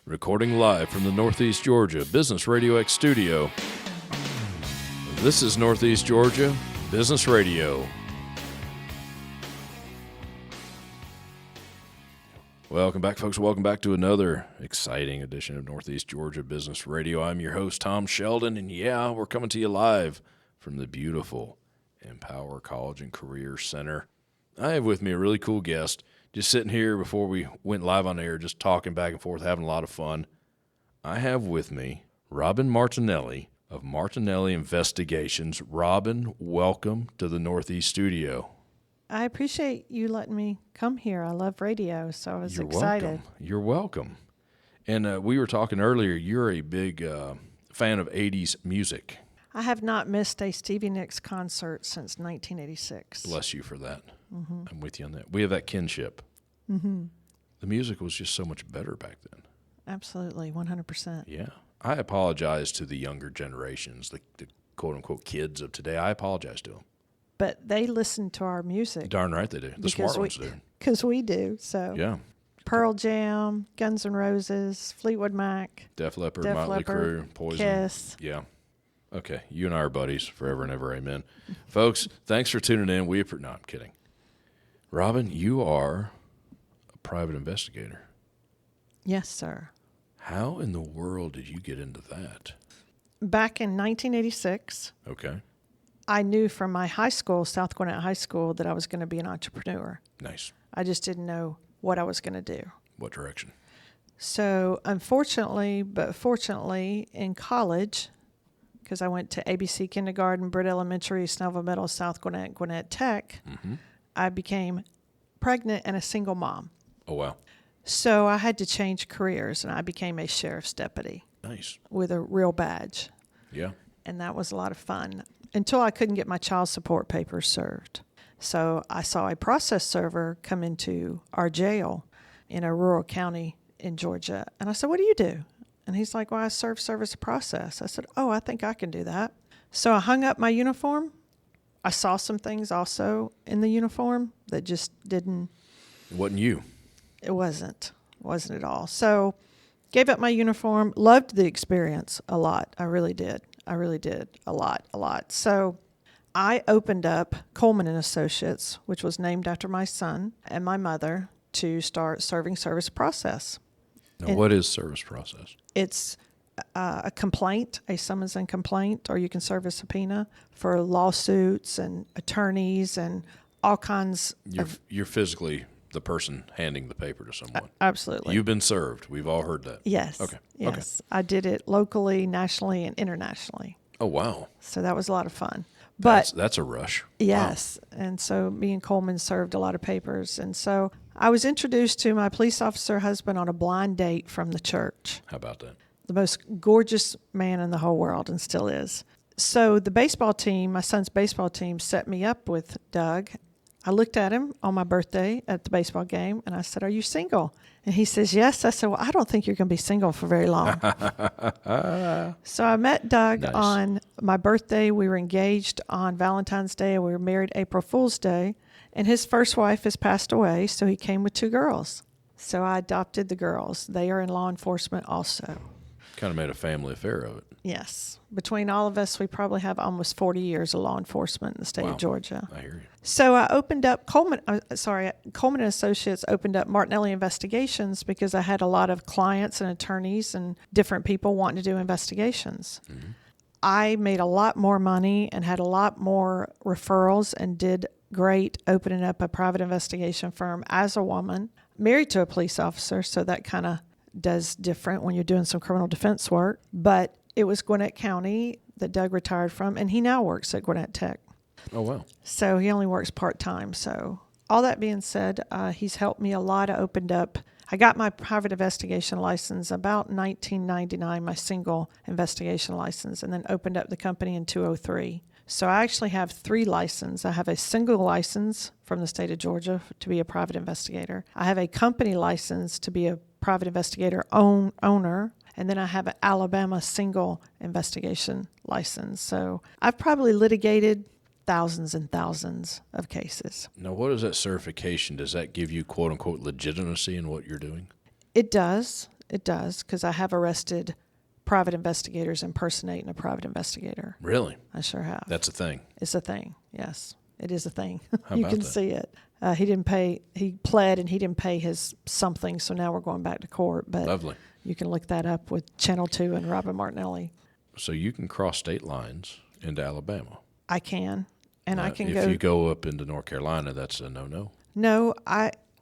Recording live from the Northeast Georgia Business RadioX studio. This is Northeast Georgia Business Radio. Welcome back, folks. Welcome back to another exciting edition of Northeast Georgia Business Radio. I'm your host, Tom Sheldon, and yeah, we're coming to you live from the beautiful Empower College and Career Center. I have with me a really cool guest. Just sitting here before we went live on air, just talking back and forth, having a lot of fun. I have with me Robin Martinelli of Martinelli Investigations. Robin, welcome to the Northeast studio. I appreciate you letting me come here. I love radio, so I was excited. Welcome. You're welcome. And we were talking earlier, you're a big fan of 80s music. I have not missed a Stevie Nicks concert since 1986. Bless you for that. Mm-hmm. I'm with you on that. We have that kinship. Mm-hmm. The music was just so much better back then. Absolutely, 100%. Yeah. I apologize to the younger generations, the quote-unquote kids of today. I apologize to them. But they listen to our music. Darn right they do. The smart ones do. Because we do, so. Yeah. Pearl Jam, Guns N' Roses, Fleetwood Mac. Def Leppard, Motley Crue, Poison. Kiss. Yeah. Okay, you and I are buddies forever and ever, amen. Folks, thanks for tuning in. No, I'm kidding. Robin, you are a private investigator. Yes, sir. How in the world did you get into that? Back in 1986, okay, I knew from my high school, South Gwinnett High School, that I was going to be an entrepreneur. Nice. I just didn't know what I was going to do. What direction? So, unfortunately, but fortunately, in college, because I went to ABC Kindergarten, Britt Elementary, Snellville Middle, South Gwinnett, Gwinnett Tech, I became pregnant and a single mom. Oh, wow. So I had to change careers, and I became a sheriff's deputy. Nice. With a real badge. Yeah. And that was a lot of fun until I couldn't get my child support papers served. So I saw a process server come into our jail in a rural county in Georgia. And I said, "What do you do?" And he's like, "Well, I serve service of process." I said, "Oh, I think I can do that." So I hung up my uniform. I saw some things also in the uniform that just didn't. It wasn't you. It wasn't at all. So gave up my uniform, loved the experience a lot. I really did a lot. So I opened up Coleman and Associates, which was named after my son and my mother, to start serving service process. Now, what is service process? It's a complaint, a summons and complaint, or you can serve a subpoena for lawsuits and attorneys and all kinds of... You're physically the person handing the paper to someone. Absolutely. You've been served. We've all heard that. Yes. Okay. Yes. Okay. I did it locally, nationally, and internationally. Oh, wow. So that was a lot of fun. But that's a rush. Yes. Wow. And so me and Coleman served a lot of papers. And so I was introduced to my police officer husband on a blind date from the church. How about that? The most gorgeous man in the whole world, and still is. So the baseball team, my son's baseball team, set me up with Doug. I looked at him on my birthday at the baseball game, and I said, "Are you single?" And he says, "Yes." I said, "Well, I don't think you're going to be single for very long." So I met Doug on my birthday. We were engaged on Valentine's Day, and we were married April Fool's Day. And his first wife has passed away, so he came with 2 girls. So I adopted the girls. They are in law enforcement also. Kind of made a family affair of it. Yes. Between all of us, we probably have almost 40 years of law enforcement in the state of Georgia. I hear you. So I opened up Coleman and Associates opened up Martinelli Investigations because I had a lot of clients and attorneys and different people wanting to do investigations. Mm-hmm. I made a lot more money and had a lot more referrals and did great opening up a private investigation firm as a woman, married to a police officer, so that kind of does different when you're doing some criminal defense work. But it was Gwinnett County that Doug retired from, and he now works at Gwinnett Tech. Oh, wow. So he only works part-time. So all that being said, he's helped me a lot. I got my private investigation license about 1999, my single investigation license, and then opened up the company in 2003. So I actually have 3 licenses. I have a single license from the state of Georgia to be a private investigator. I have a company license to be a private investigator owner. And then I have an Alabama single investigation license. So I've probably litigated thousands and thousands of cases. Now, what is that certification? Does that give you, quote-unquote, legitimacy in what you're doing? It does. It does, because I have arrested private investigators impersonating a private investigator. Really? I sure have. That's a thing. It's a thing. Yes, it is a thing. How You about can that? see it. He didn't pay. He pled and he didn't pay his something. So now we're going back to court. But Lovely. you can look that up with Channel 2 and Robin Martinelli. So you can cross state lines into Alabama. I can, and I Now, can if go. you go up into North Carolina, that's a no-no. No,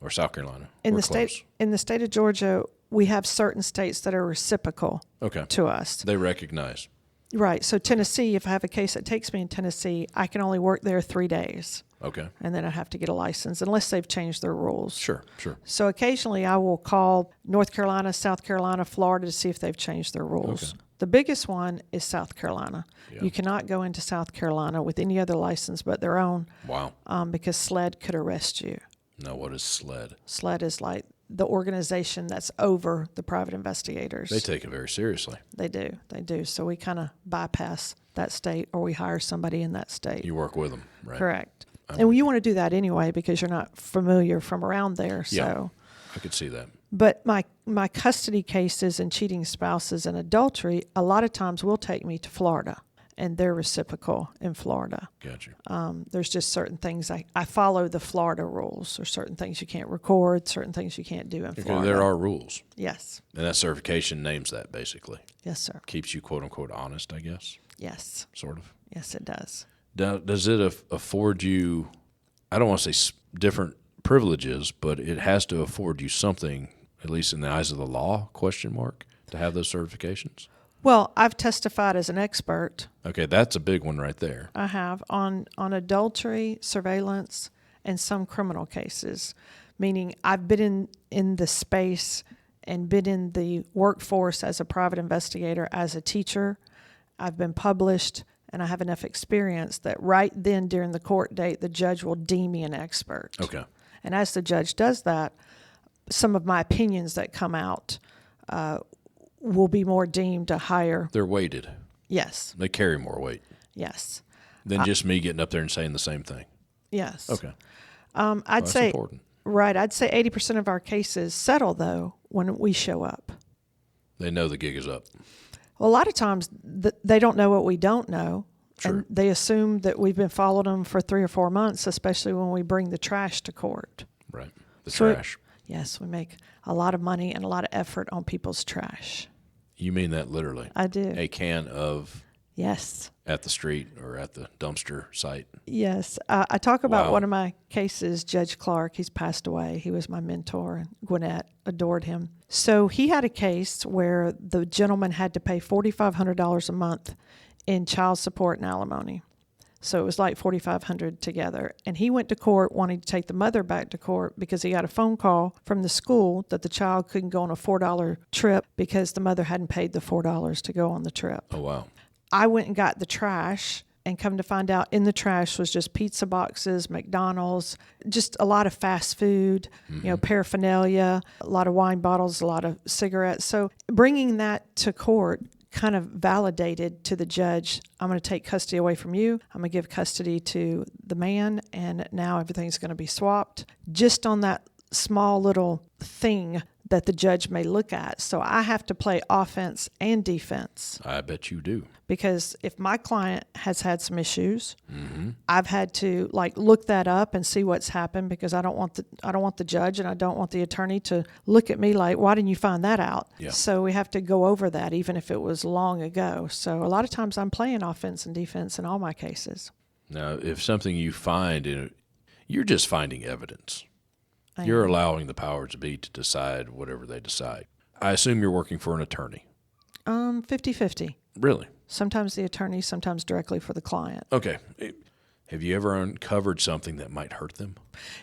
Or South Carolina. in We're the state close. in the state of Georgia, we have certain states that are reciprocal Okay. to us. They recognize. Right. So Tennessee, if I have a case that takes me in Tennessee, I can only work there 3 days, Okay. and then I have to get a license unless they've changed their rules. Sure. So occasionally I will call North Carolina, South Carolina, Florida to see if they've changed their rules. Okay. The biggest one is South Carolina. Yeah. You cannot go into South Carolina with any other license but their own, Wow. because SLED could arrest you. Now, what is SLED? SLED is like the organization that's over the private investigators. They take it very seriously. They do. So we kind of bypass that state, or we hire somebody in that state. You work with them, right? Correct. And you want to do that anyway because you're not familiar from around there. So. Yeah. I could see that. But my custody cases and cheating spouses and adultery, a lot of times will take me to Florida, and they're reciprocal in Florida. Got you. There's just certain things I follow the Florida rules. There's certain things you can't record, certain things you can't do in Because Florida. there are rules. Yes. And that certification names that, basically. Yes, sir. Keeps you, quote-unquote, honest, I guess, Yes. sort of. Yes, it does. Does it afford you, I don't want to say different privileges, but it has to afford you something, at least in the eyes of the law, question mark, to have those certifications? Well, I've testified as an expert. Okay, that's a big one right there. I have on adultery, surveillance, and some criminal cases, meaning I've been in the space and been in the workforce as a private investigator, as a teacher. I've been published, and I have enough experience that right then during the court date, the judge will deem me an expert. Okay. And as the judge does that, some of my opinions that come out will be more deemed a higher. They're weighted. Yes. They carry more weight Yes. than just me getting up there and saying the same thing. Yes. Okay. I'd That's say important. right. I'd say 80% of our cases settle though when we show up. They know the gig is up. Well, a lot of times they don't know what we don't know, Sure. and they assume that we've been following them for 3 or 4 months, especially when we bring the trash to court. Right. The So trash. Yes, we make a lot of money and a lot of effort on people's trash. You mean that literally? I do. A can of Yes. at the street or at the dumpster site. Yes. I talk about Wow. one of my cases, Judge Clark. He's passed away. He was my mentor, and Gwinnett adored him. So he had a case where the gentleman had to pay $4,500 a month in child support and alimony. So it was like $4,500 together. And he went to court wanting to take the mother back to court because he got a phone call from the school that the child couldn't go on a $4 trip because the mother hadn't paid the $4 to go on the trip. Oh, wow. I went and got the trash, and come to find out in the trash was just pizza boxes, McDonald's, just a lot of fast food, paraphernalia, a lot of wine bottles, a lot of cigarettes. So bringing that to court kind of validated to the judge, I'm going to take custody away from you. I'm going to give custody to the man, and now everything's going to be swapped just on that small little thing that the judge may look at. So I have to play offense and defense. I bet you do. Because if my client has had some issues, I've had to look that up and see what's happened, because I don't want the judge and I don't want the attorney to look at me like, why didn't you find that out? Yeah. So we have to go over that, even if it was long ago. So a lot of times I'm playing offense and defense in all my cases. Now, if something you find, you're just finding evidence. I You're am. allowing the powers to be to decide whatever they decide. I assume you're working for an attorney. 50-50. Really? Sometimes the attorney, sometimes directly for the client. Okay. Have you ever uncovered something that might hurt them?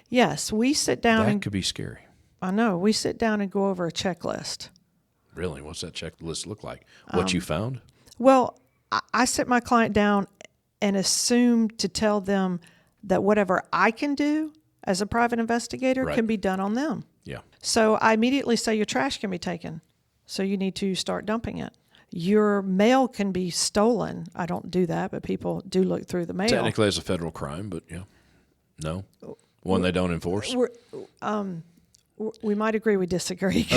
Yes, we sit down That could be scary. I know, we sit down and go over a checklist. Really? What's that checklist look like? What you found? Well, I sit my client down and assume to tell them that whatever I can do as a private investigator Right. can be done on them. Yeah. So I immediately say your trash can be taken. So you need to start dumping it. Your mail can be stolen. I don't do that, but people do look through the mail. Technically, it's a federal crime, but yeah. No? One they don't enforce? We're We might agree, we disagree.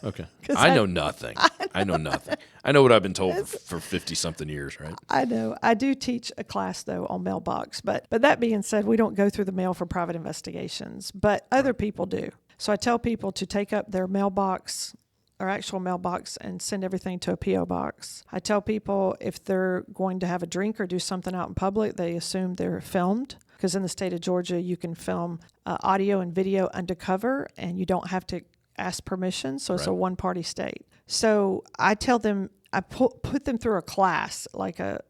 Okay. I know nothing. I know nothing. I know what I've been told for 50-something years, right? I know. I do teach a class, though, on mailbox. But that being said, we don't go through the mail for private investigations, but other people do. So I tell people to take up their mailbox, or actual mailbox, and send everything to a P.O. box. I tell people if they're going to have a drink or do something out in public, they assume they're filmed. Because in the state of Georgia, you can film audio and video undercover, and you don't have to ask permission. So it's a one-party state. So I tell them, I put them through a class, like a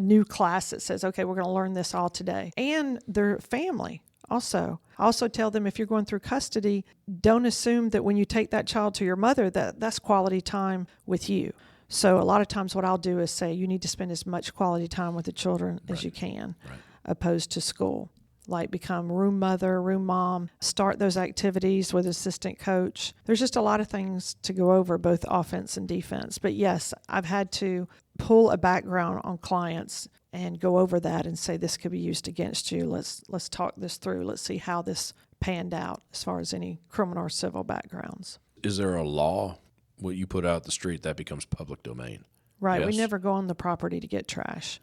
new class that says, okay, we're going to learn this all today. And their family also. I also tell them if you're going through custody, don't assume that when you take that child to your mother, that's quality time with you. So a lot of times what I'll do is say you need to spend as much quality time with the children as you can, opposed to school. Like become room mother, room mom, start those activities with assistant coach. There's just a lot of things to go over, both offense and defense. But yes, I've had to pull a background on clients and go over that and say this could be used against you. Let's talk this through. Let's see how this panned out as far as any criminal or civil backgrounds. Is there a law, what you put out the street, that becomes public domain? Right. Yes. We never go on the property to get trash.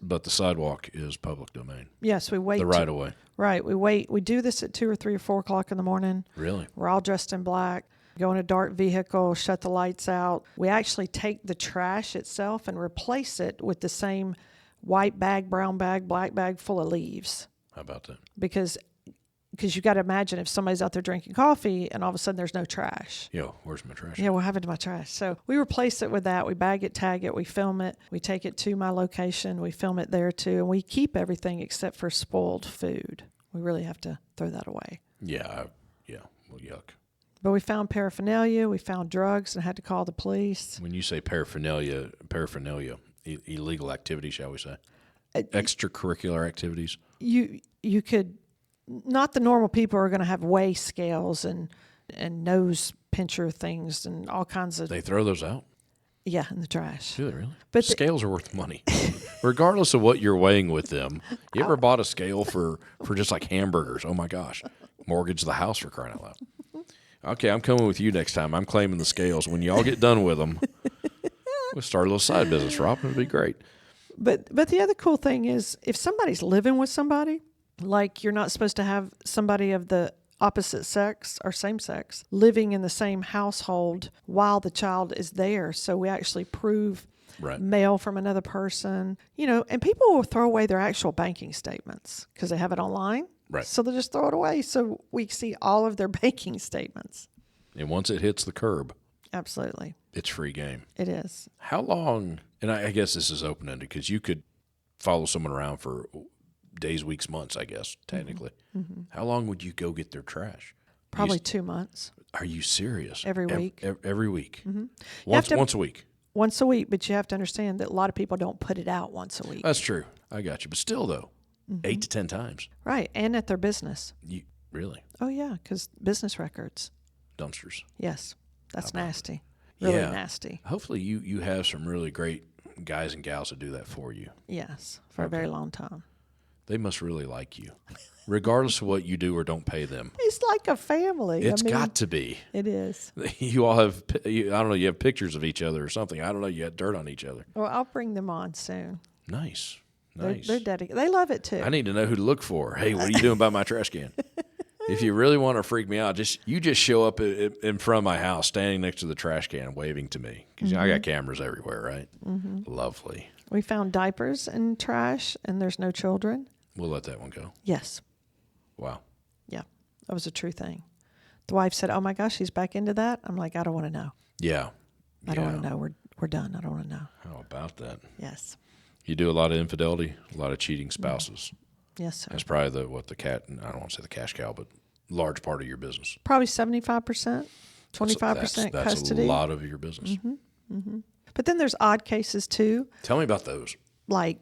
But the sidewalk is public domain. Yes, we wait. The right of way. Right. We wait. We do this at 2 or 3 or 4 o'clock in the morning. Really? We're all dressed in black. Go in a dark vehicle, shut the lights out. We actually take the trash itself and replace it with the same white bag, brown bag, black bag full of leaves. How about that? Because you got to imagine if somebody's out there drinking coffee and all of a sudden there's no trash. Yo, where's my trash? Yeah, what happened to my trash? So we replace it with that. We bag it, tag it, we film it. We take it to my location. We film it there too. And we keep everything except for spoiled food. We really have to throw that away. Yeah. Well, yuck. But we found paraphernalia. We found drugs and had to call the police. When you say paraphernalia, illegal activity, shall we say? Extracurricular activities? You could, not the normal people are going to have weigh scales and nose pincher things and all kinds of. They throw those out? Yeah, in the trash. Do they really? But scales are worth money. Regardless of what you're weighing with them. You ever bought a scale for just like hamburgers? Oh my gosh. Mortgage the house, for crying out loud. Okay, I'm coming with you next time. I'm claiming the scales. When y'all get done with them, we'll start a little side business, Rob. It'll be great. But the other cool thing is if somebody's living with somebody, like you're not supposed to have somebody of the opposite sex or same sex living in the same household while the child is there. So we actually prove mail from another person, and people will throw away their actual banking statements because they have it online. Right. So they'll just throw it away. So we see all of their banking statements. And once it hits the curb. Absolutely. It's free game. It is. How long, and I guess this is open-ended because you could follow someone around for days, weeks, months, I guess, technically. Mm-hmm. How long would you go get their trash? Probably 2 months. Are you serious? Every week. Every week? Mm-hmm. Once a week? Once a week, but you have to understand that a lot of people don't put it out once a week. That's true. I got you. But still, though, 8 to 10 times. Right, and at their business. Really? Oh, yeah, because business records. Dumpsters. Yes, that's nasty. Really nasty. Hopefully you have some really great guys and gals that do that for you. Yes, for a very long time. They must really like you, regardless of what you do or don't pay them. It's like a family. It's got to be. It is. You all have, I don't know, you have pictures of each other or something. I don't know, you had dirt on each other. Well, I'll bring them on soon. Nice. They're dedicated. They love it too. I need to know who to look for. Hey, what are you doing about my trash can? If you really want to freak me out, you just show up in front of my house, standing next to the trash can, waving to me. Because I got cameras everywhere, right? Mm-hmm. Lovely. We found diapers and trash, and there's no children. We'll let that one go. Yes. Wow. Yeah, that was a true thing. The wife said, "Oh my gosh, he's back into that." I'm like, I don't want to know. Yeah. I don't want to know. We're done. I don't want to know. How about that? Yes. You do a lot of infidelity, a lot of cheating spouses. Yes, sir. That's probably I don't want to say the cash cow, but large part of your business. Probably 75%, 25% that's custody. A lot of your business. Mm-hmm. Mm-hmm. But then there's odd cases too. Tell me about those. Like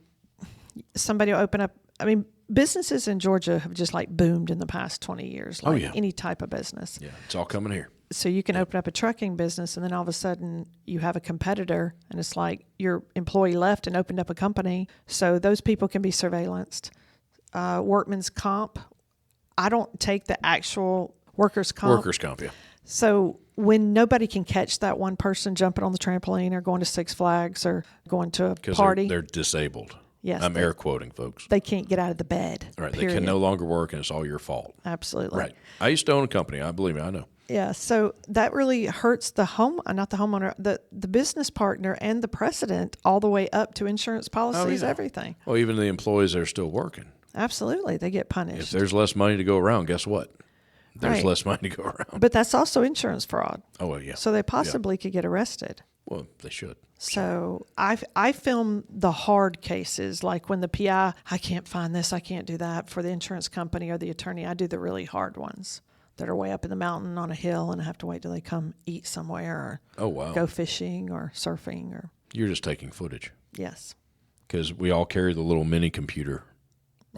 somebody will open up. I mean, businesses in Georgia have just like boomed in the past 20 years. Like any type of business. Yeah, it's all coming here. So you can open up a trucking business, and then all of a sudden you have a competitor, and it's like your employee left and opened up a company. So those people can be surveillanced. Workman's comp. I don't take the actual workers' comp. Workers' comp, yeah. So when nobody can catch that one person jumping on the trampoline or going to Six Flags or going to a party. They're disabled. Yes, I'm air quoting, folks. They can't get out of the bed. Right. Period. They can no longer work, and it's all your fault. Absolutely. Right. I used to own a company. Believe me, I know. Yeah. So that really hurts the not the homeowner, the business partner and the president all the way up to insurance policies, everything. Well, even the employees that are still working. Absolutely. They get punished. If there's less money to go around, guess what? There's less money to go around. But that's also insurance fraud. Oh, well, yeah. So they possibly could get arrested. Well, they should. So I film the hard cases, like when the PI, I can't find this, I can't do that for the insurance company or the attorney. I do the really hard ones that are way up in the mountain on a hill and I have to wait till they come eat somewhere or go fishing or surfing. Or You're just taking footage. Yes. Because we all carry the little mini computer,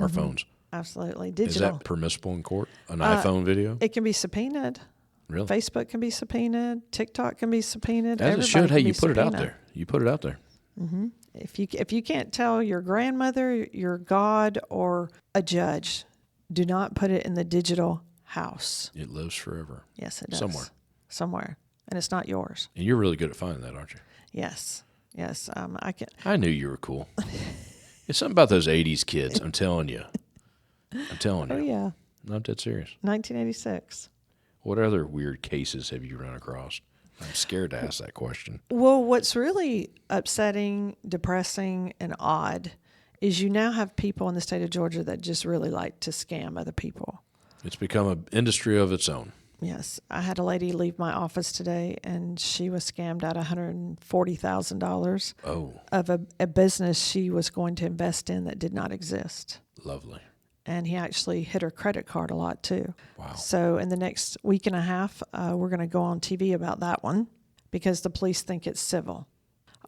our phones. Absolutely. Digital. Is that permissible in court? An iPhone video? It can be subpoenaed. Really? Facebook can be subpoenaed. TikTok can be subpoenaed. As it should. Hey, you put it out there. You put it out there. Mm-hmm. If you can't tell your grandmother, your God, or a judge, do not put it in the digital house. It lives forever. Yes, it does. Somewhere. And it's not yours. And you're really good at finding that, aren't you? Yes. I knew you were cool. It's something about those 80s kids. I'm telling you. Oh, yeah. I'm dead serious. 1986. What other weird cases have you run across? I'm scared to ask that question. Well, what's really upsetting, depressing, and odd is you now have people in the state of Georgia that just really like to scam other people. It's become an industry of its own. Yes. I had a lady leave my office today, and she was scammed out of $140,000 of a business she was going to invest in that did not exist. Lovely. And he actually hit her credit card a lot, too. Wow. So in the next week and a half, we're going to go on TV about that one because the police think it's civil.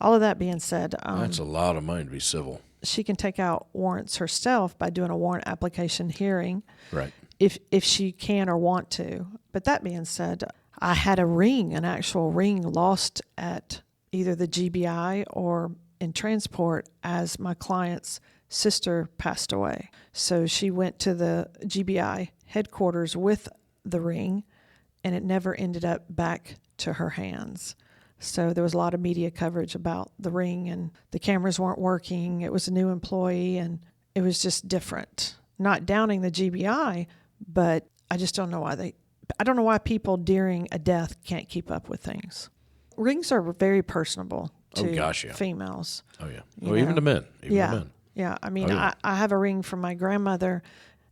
All of that being said... that's a lot of money to be civil. She can take out warrants herself by doing a warrant application hearing. Right. If she can or want to. But that being said, I had an actual ring lost at either the GBI or in transport as my client's sister passed away. So she went to the GBI headquarters with the ring, and it never ended up back to her hands. So there was a lot of media coverage about the ring, and the cameras weren't working. It was a new employee, and it was just different. Not downing the GBI, but I just don't know why people during a death can't keep up with things. Rings are very personable to females. Oh, yeah. Well, even to men. Even to men. Yeah, I mean, I have a ring from my grandmother,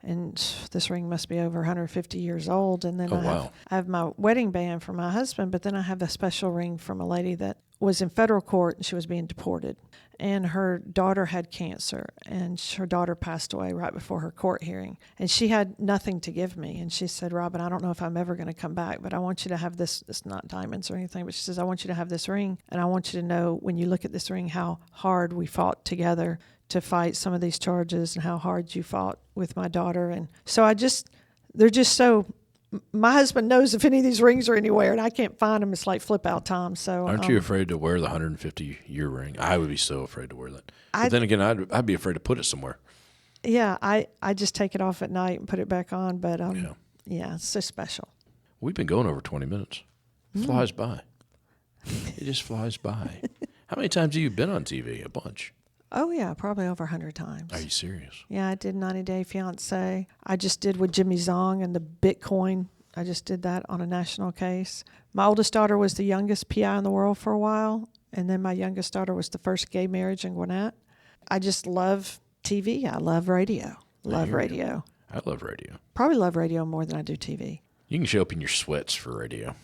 and this ring must be over 150 years old. And then I have my wedding band from my husband, but then I have a special ring from a lady that was in federal court, and she was being deported. And her daughter had cancer, and her daughter passed away right before her court hearing. And she had nothing to give me. And she said, Robin, I don't know if I'm ever going to come back, but I want you to have this. It's not diamonds or anything, but she says, I want you to have this ring. And I want you to know when you look at this ring how hard we fought together to fight some of these charges and how hard you fought with my daughter. And so they're just so... My husband knows if any of these rings are anywhere, and I can't find them. It's like flip out time. So, aren't you afraid to wear the 150-year ring? I would be so afraid to wear that. But then again, I'd be afraid to put it somewhere. Yeah, I just take it off at night and put it back on. But yeah, it's so special. We've been going over 20 minutes. It flies by. It just flies by. How many times have you been on TV? A bunch. Oh, yeah, probably over 100 times. Are you serious? Yeah, I did 90 Day Fiancé. I just did with Jimmy Zong and the Bitcoin. I just did that on a national case. My oldest daughter was the youngest PI in the world for a while, and then my youngest daughter was the first gay marriage in Gwinnett. I just love TV. I love radio. Love radio. I love radio. Probably love radio more than I do TV. You can show up in your sweats for radio.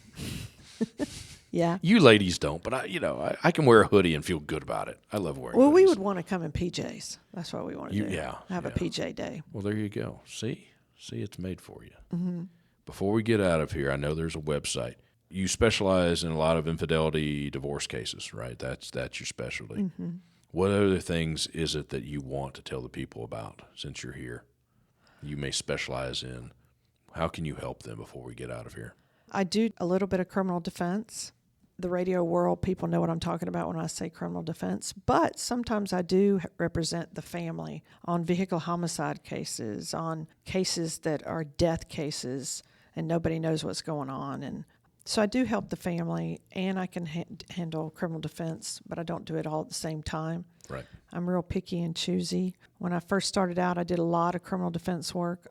Yeah. You ladies don't, but I can wear a hoodie and feel good about it. I love wearing hoodies. Well, we would want to come in PJs. That's what we want to do. Yeah. Have a PJ day. Well, there you go. See, it's made for you. Mm-hmm. Before we get out of here, I know there's a website. You specialize in a lot of infidelity divorce cases, right? That's your specialty. Mm-hmm. What other things is it that you want to tell the people about since you're here? You may specialize in. How can you help them before we get out of here? I do a little bit of criminal defense. The radio world, people know what I'm talking about when I say criminal defense, but sometimes I do represent the family on vehicle homicide cases, on cases that are death cases, and nobody knows what's going on. And so I do help the family, and I can handle criminal defense, but I don't do it all at the same time. Right. I'm real picky and choosy. When I first started out, I did a lot of criminal defense work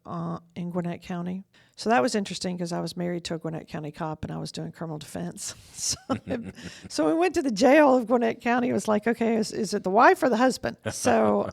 in Gwinnett County. So that was interesting because I was married to a Gwinnett County cop and I was doing criminal defense. So we went to the jail of Gwinnett County. It was like, okay, is it the wife or the husband? So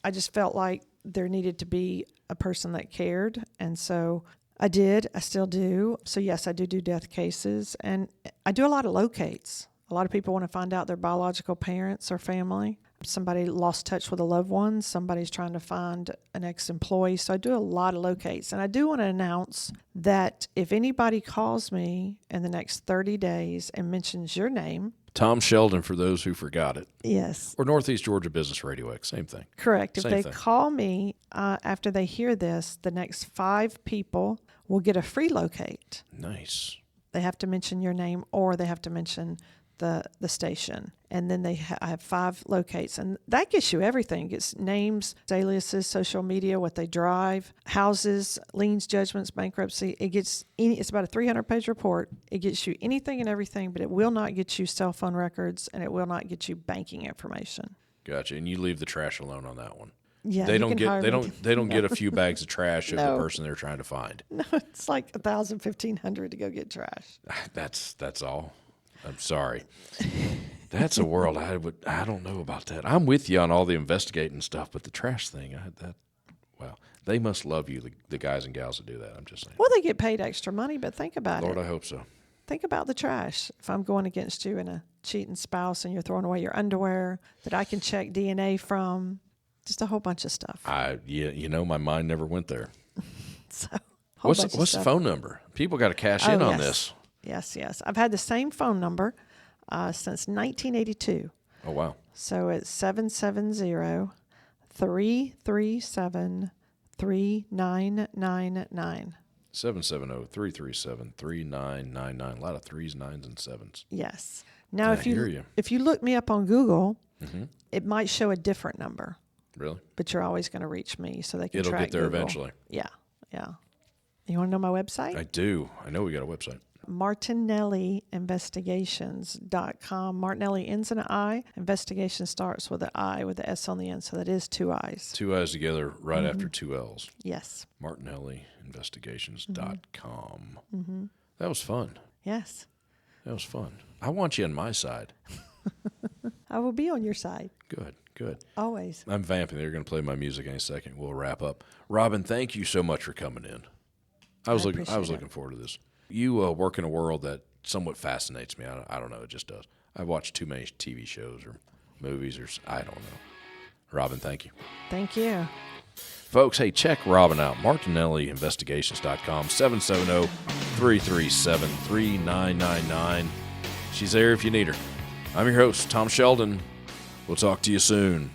I just felt like there needed to be a person that cared. And so I did. I still do. So yes, I do death cases, and I do a lot of locates. A lot of people want to find out their biological parents or family. Somebody lost touch with a loved one. Somebody's trying to find an ex-employee. So I do a lot of locates. And I do want to announce that if anybody calls me in the next 30 days and mentions your name. Tom Sheldon, for those who forgot it. Yes. Or Northeast Georgia Business RadioX, same thing. Correct. Same if they thing. call me after they hear this, the next 5 people will get a free locate. Nice. They have to mention your name, or they have to mention the station. And then I have 5 locates, and that gets you everything. It gets names, aliases, social media, what they drive, houses, liens, judgments, bankruptcy. It's about a 300-page report. It gets you anything and everything, but it will not get you cell phone records, and it will not get you banking information. Gotcha. And you leave the trash alone on that one. Yeah, they don't get a few bags of trash of No. the person they're trying to find. No, it's like $1,000, $1,500 to go get trash. That's all. I'm sorry. That's a world I don't know about that. I'm with you on all the investigating stuff, but the trash thing, they must love you, the guys and gals that do that. I'm just saying. Well, they get paid extra money, but think about Lord, it. I hope so. Think about the trash. If I'm going against you and a cheating spouse and you're throwing away your underwear that I can check DNA from, just a whole bunch of stuff. My mind never went there. So, What's the phone number? People got to cash in on this. Yes. I've had the same phone number since 1982. Oh, wow. So it's 770-337-3999. 770-337-3999. A lot of 3s, 9s, and 7s. Yes. Now, I hear you. if you look me up on Google, Mm-hmm. it might show a different number. Really? But you're always going to reach me, so they can It'll track get there Google. eventually. Yeah. You want to know my website? I do. I know we got a website. Martinelli Investigations.com. Martinelli ends in an I. Investigation starts with an I with the S on the end, so that is 2 I's. 2 I's together right after 2 L's. Yes. Martinelli Investigations.com. Mm-hmm. That was fun. Yes. That was fun. I want you on my side. I will be on your side. Good. Always. I'm vamping. They're going to play my music any second. We'll wrap up. Robin, thank you so much for coming in. I was looking forward to this. You work in a world that somewhat fascinates me. I don't know. It just does. I've watched too many TV shows or movies or I don't know. Robin, thank you. Thank you. Folks, hey, check Robin out. MartinelliInvestigations.com, 770-337-3999. She's there if you need her. I'm your host, Tom Sheldon. We'll talk to you soon.